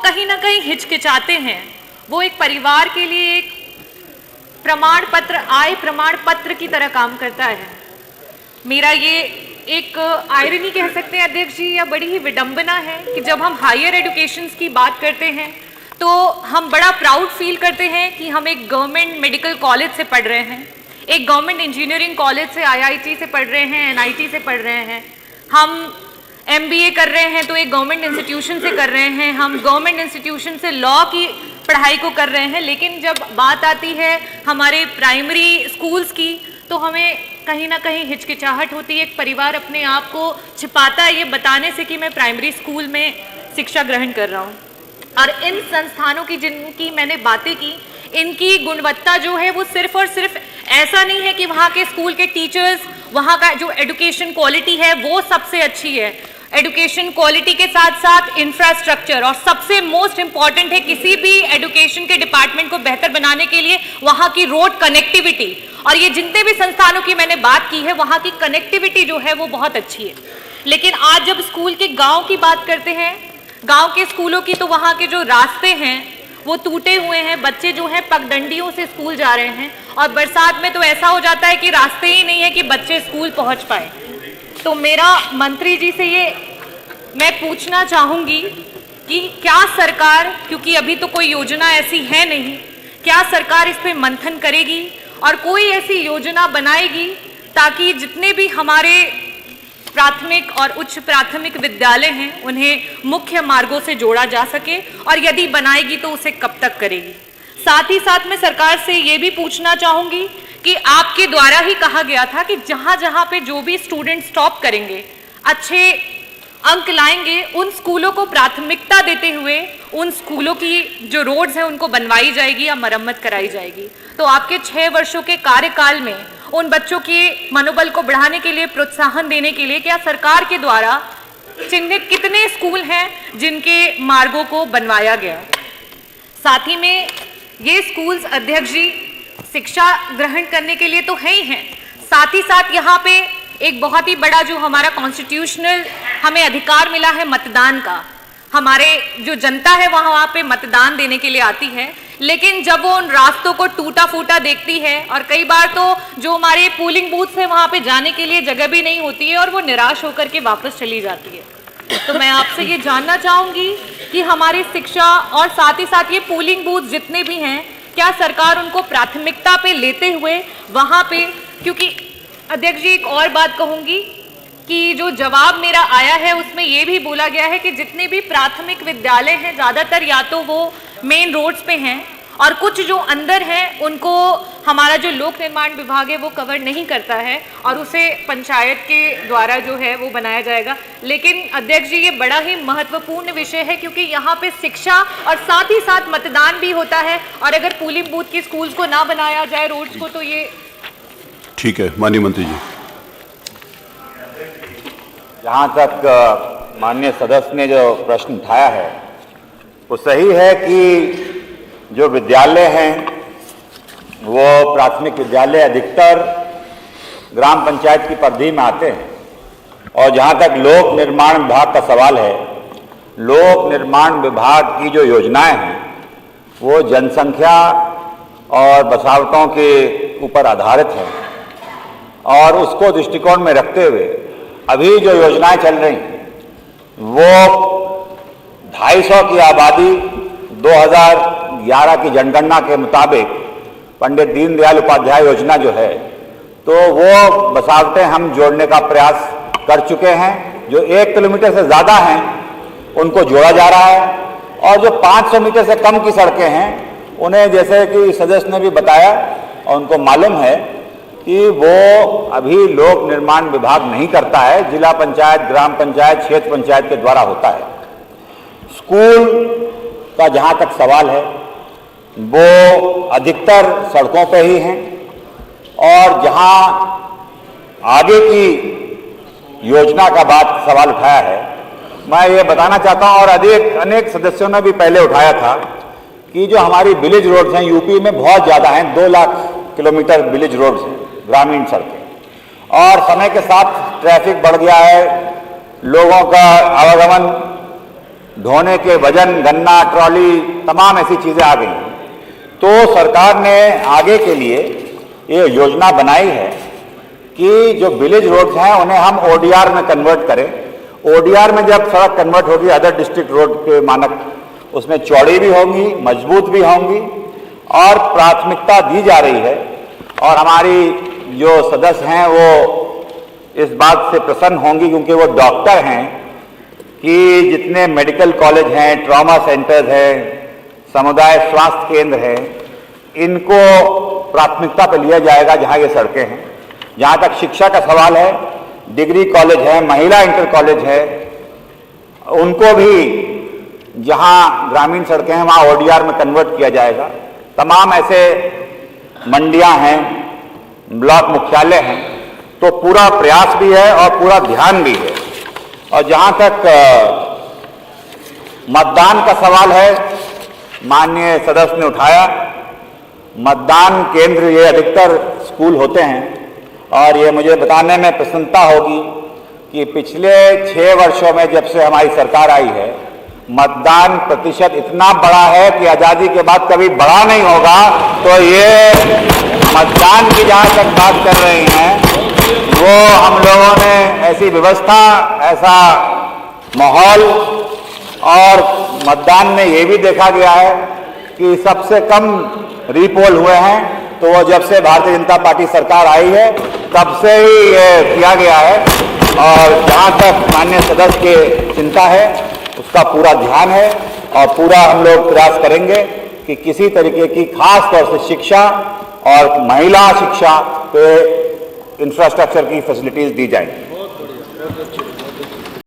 कहीं ना कहीं हिचकिचाते हैं, वो एक परिवार के लिए एक प्रमाण पत्र, आय प्रमाण पत्र की तरह काम करता है। मेरा ये एक आयरनी कह सकते हैं अध्यक्ष जी, या बड़ी ही विडंबना है कि जब हम हायर एजुकेशन की बात करते हैं तो हम बड़ा प्राउड फील करते हैं कि हम एक गवर्नमेंट मेडिकल कॉलेज से पढ़ रहे हैं, एक गवर्नमेंट इंजीनियरिंग कॉलेज से, IIT से पढ़ रहे हैं, NIT से पढ़ रहे हैं, हम MBA कर रहे हैं तो एक गवर्नमेंट इंस्टीट्यूशन से कर रहे हैं, हम गवर्नमेंट इंस्टीट्यूशन से लॉ की पढ़ाई को कर रहे हैं। लेकिन जब बात आती है हमारे प्राइमरी स्कूल्स की तो हमें कहीं ना कहीं हिचकिचाहट होती है। एक परिवार अपने आप को छिपाता है ये बताने से कि मैं प्राइमरी स्कूल में शिक्षा ग्रहण कर रहा हूँ। और इन संस्थानों की जिनकी मैंने बातें की, इनकी गुणवत्ता जो है वो सिर्फ और सिर्फ ऐसा नहीं है कि वहाँ के स्कूल के टीचर्स, वहाँ का जो एजुकेशन क्वालिटी है वो सबसे अच्छी है। एजुकेशन क्वालिटी के साथ साथ इंफ्रास्ट्रक्चर, और सबसे मोस्ट इम्पॉर्टेंट है किसी भी एजुकेशन के डिपार्टमेंट को बेहतर बनाने के लिए वहाँ की रोड कनेक्टिविटी। और ये जितने भी संस्थानों की मैंने बात की है वहाँ की कनेक्टिविटी जो है वो बहुत अच्छी है। लेकिन आज जब स्कूल के गाँव की बात करते हैं, गाँव के स्कूलों की, तो वहाँ के जो रास्ते हैं वो टूटे हुए हैं, बच्चे जो हैं पगडंडियों से स्कूल जा रहे हैं, और बरसात में तो ऐसा हो जाता है कि रास्ते ही नहीं है कि बच्चे स्कूल पहुँच पाए। तो मेरा मंत्री जी से ये मैं पूछना चाहूँगी कि क्या सरकार, क्योंकि अभी तो कोई योजना ऐसी है नहीं, क्या सरकार इस पे मंथन करेगी और कोई ऐसी योजना बनाएगी ताकि जितने भी हमारे प्राथमिक और उच्च प्राथमिक विद्यालय हैं उन्हें मुख्य मार्गों से जोड़ा जा सके, और यदि बनाएगी तो उसे कब तक करेगी? साथ ही साथ मैं सरकार से ये भी पूछना चाहूँगी कि आपके द्वारा ही कहा गया था कि जहाँ जहाँ पे जो भी स्टूडेंट स्टॉप करेंगे, अच्छे अंक लाएंगे, उन स्कूलों को प्राथमिकता देते हुए उन स्कूलों की जो रोड्स हैं उनको बनवाई जाएगी या मरम्मत कराई जाएगी। तो आपके 6 वर्षों के कार्यकाल में उन बच्चों के मनोबल को बढ़ाने के लिए, प्रोत्साहन देने के लिए क्या सरकार के द्वारा चिन्हित कितने स्कूल हैं जिनके मार्गों को बनवाया गया? साथ ही में ये स्कूल्स अध्यक्ष जी शिक्षा ग्रहण करने के लिए तो है ही हैं, साथ ही साथ यहाँ पे एक बहुत ही बड़ा जो हमारा कॉन्स्टिट्यूशनल हमें अधिकार मिला है मतदान का। हमारे जो जनता है वहाँ पे मतदान देने के लिए आती है, लेकिन जब वो उन रास्तों को टूटा फूटा देखती है, और कई बार तो जो हमारे पोलिंग बूथ है वहाँ पे जाने के लिए जगह भी नहीं होती है और वो निराश होकर के वापस चली जाती है। तो मैं आपसे ये जानना चाहूँगी कि हमारी शिक्षा और साथ ही साथ ये पोलिंग बूथ जितने भी हैं, क्या सरकार उनको प्राथमिकता पे लेते हुए वहाँ पे, क्योंकि अध्यक्ष जी एक और बात कहूँगी कि जो जवाब मेरा आया है उसमें ये भी बोला गया है कि जितने भी प्राथमिक विद्यालय हैं ज़्यादातर या तो वो मेन रोड्स पे हैं, और कुछ जो अंदर हैं उनको हमारा जो लोक निर्माण विभाग है वो कवर नहीं करता है, और उसे पंचायत के द्वारा जो है वो बनाया जाएगा। लेकिन अध्यक्ष जी ये बड़ा ही महत्वपूर्ण विषय है, क्योंकि यहाँ पे शिक्षा और साथ ही साथ मतदान भी होता है, और अगर पोलिंग बूथ की स्कूल्स को ना बनाया जाए रोड्स को, तो ये ठीक है। माननीय मंत्री जी, जहाँ तक माननीय सदस्य ने जो प्रश्न उठाया है वो सही है कि जो विद्यालय हैं वो प्राथमिक विद्यालय अधिकतर ग्राम पंचायत की परिधि में आते हैं, और जहाँ तक लोक निर्माण विभाग का सवाल है, लोक निर्माण विभाग की जो योजनाएं हैं वो जनसंख्या और बसावटों के ऊपर आधारित है, और उसको दृष्टिकोण में रखते हुए अभी जो योजनाएं चल रही हैं वो 250 की आबादी 2011 की जनगणना के मुताबिक पंडित दीनदयाल उपाध्याय योजना जो है, तो वो बसावटें हम जोड़ने का प्रयास कर चुके हैं। जो 1 किलोमीटर से ज़्यादा हैं उनको जोड़ा जा रहा है, और जो 500 मीटर से कम की सड़कें हैं उन्हें, जैसे कि सदस्य ने भी बताया और उनको मालूम है कि वो अभी लोक निर्माण विभाग नहीं करता है, जिला पंचायत, ग्राम पंचायत, क्षेत्र पंचायत के द्वारा होता है। स्कूल का जहाँ तक सवाल है वो अधिकतर सड़कों पे ही हैं, और जहाँ आगे की योजना का सवाल उठाया है, मैं ये बताना चाहता हूँ, और अनेक सदस्यों ने भी पहले उठाया था कि जो हमारी विलेज रोड्स हैं यूपी में बहुत ज़्यादा हैं, 2 लाख किलोमीटर विलेज रोड्स हैं, ग्रामीण सड़कें, और समय के साथ ट्रैफिक बढ़ गया है, लोगों का आवागमन ढोने के वजन, गन्ना, ट्रॉली, तमाम ऐसी चीज़ें आ गई हैं। तो सरकार ने आगे के लिए ये योजना बनाई है कि जो विलेज रोड्स हैं उन्हें हम ओडीआर में कन्वर्ट करें। ओडीआर में जब सड़क कन्वर्ट होगी अदर डिस्ट्रिक्ट रोड के मानक, उसमें चौड़ी भी होंगी, मजबूत भी होंगी और प्राथमिकता दी जा रही है। और हमारी जो सदस्य हैं वो इस बात से प्रसन्न होंगी क्योंकि वो डॉक्टर हैं कि जितने मेडिकल कॉलेज हैं, ट्रॉमा सेंटर्स हैं, समुदाय स्वास्थ्य केंद्र हैं, इनको प्राथमिकता पर लिया जाएगा जहां ये सड़कें हैं। जहां तक शिक्षा का सवाल है, डिग्री कॉलेज है, महिला इंटर कॉलेज है, उनको भी जहां ग्रामीण सड़कें हैं वहां ओडीआर में कन्वर्ट किया जाएगा। तमाम ऐसे मंडियां हैं, ब्लॉक मुख्यालय हैं, तो पूरा प्रयास भी है और पूरा ध्यान भी है। और जहां तक मतदान का सवाल है, माननीय सदस्य ने उठाया, मतदान केंद्र ये अधिकतर स्कूल होते हैं और ये मुझे बताने में प्रसन्नता होगी कि पिछले 6 वर्षों में जब से हमारी सरकार आई है, मतदान प्रतिशत इतना बढ़ा है कि आज़ादी के बाद कभी बढ़ा नहीं होगा। तो ये मतदान की जहाँ तक बात कर रहे हैं, वो हम लोगों ने ऐसी व्यवस्था, ऐसा माहौल, और मतदान में ये भी देखा गया है कि सबसे कम रीपोल हुए हैं। तो वो जब से भारतीय जनता पार्टी सरकार आई है तब से ही ये किया गया है। और जहाँ तक माननीय सदस्य की चिंता है उसका पूरा ध्यान है और पूरा हम लोग प्रयास करेंगे कि किसी तरीके की खास तौर से शिक्षा और महिला शिक्षा पे इंफ्रास्ट्रक्चर की फैसिलिटीज दी जाएंगी।